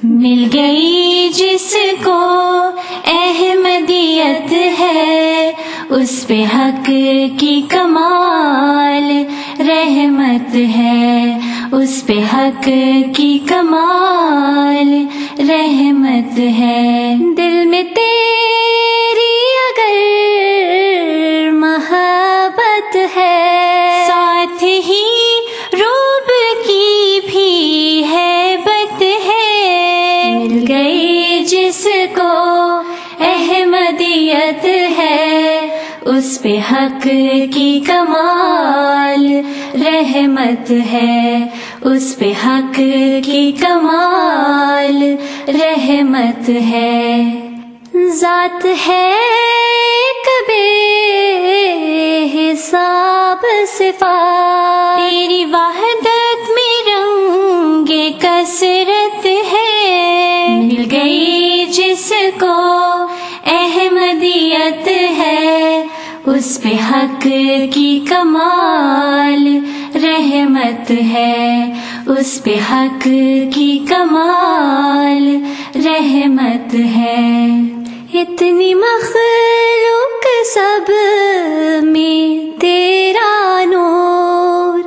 مل گئی جس کو احمدیت ہے، اس پہ حق کی کمال رحمت ہے، اس پہ حق کی کمال رحمت ہے۔ دل میں تیری اگر محبت ہے، ساتھ ہی روب کی بھی ہیبت ہے۔ مل گئی جس کو احمدیت ہے، اس پہ حق کی کمال رحمت ہے، اس پہ حق کی کمال رحمت ہے۔ ذات ہے کبھی حساب صفات، تیری وحدت میں رنگ کثرت ہے۔ مل گئی جس کو احمدیت ہے، اس پہ حق کی کمال رحمت ہے، اس پہ حق کی کمال رحمت ہے۔ اتنی مخلوق سب میں تیرا نور،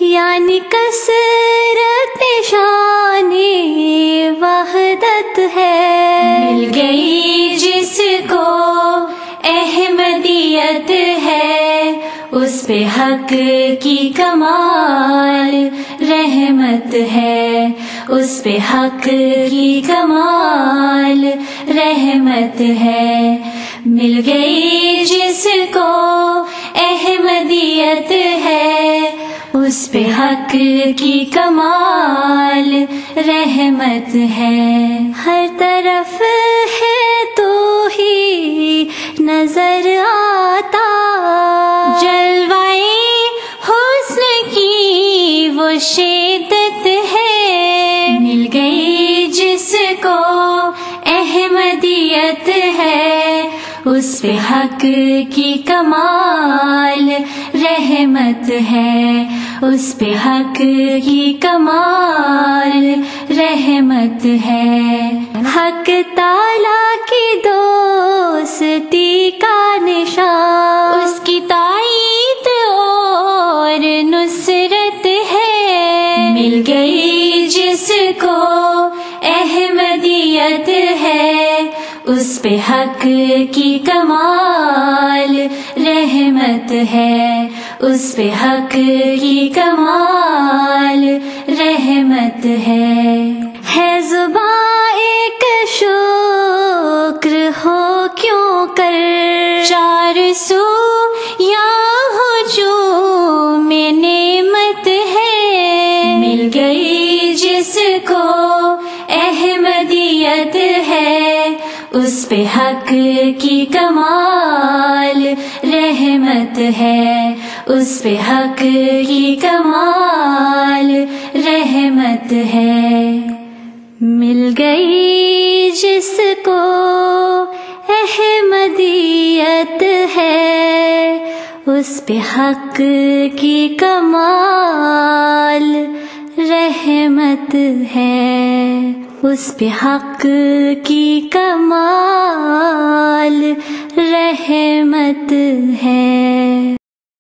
یعنی کثرت شان وحدت ہے۔ مل گئی جس کو احمدیت ہے، اس پہ حق کی کمال رحمت ہے، اس پہ حق کی کمال رحمت ہے۔ مل گئی جس کو احمدیت ہے، اس پہ حق کی کمال رحمت ہے۔ ہر طرف ہے تو ہی نظر آتا، جلوائے حسن کی وہ شدت ہے۔ مل گئی جس کو احمدیت ہے، اس پہ حق کی کمال رحمت ہے، اس پہ حق کی کمال رحمت ہے۔ حق تعالیٰ کی دوستی کا نشان، اس کی تائید اور نصرت ہے۔ مل گئی جس کو احمدیت ہے، اس پہ حق کی کمال رحمت ہے، اس پہ حق کی کمال رحمت ہے زباں ایک شکر ہو کیوں کر، چار سو یا ہجوم میں نعمت ہے۔ مل گئی جس کو احمدیت ہے، اس پہ حق کی کمال رحمت ہے، اس پہ حق کی کمال رحمت ہے۔ مل گئی جس کو احمدیت ہے، اس پہ حق کی کمال رحمت ہے، اس پہ حق کی کمال رحمت ہے۔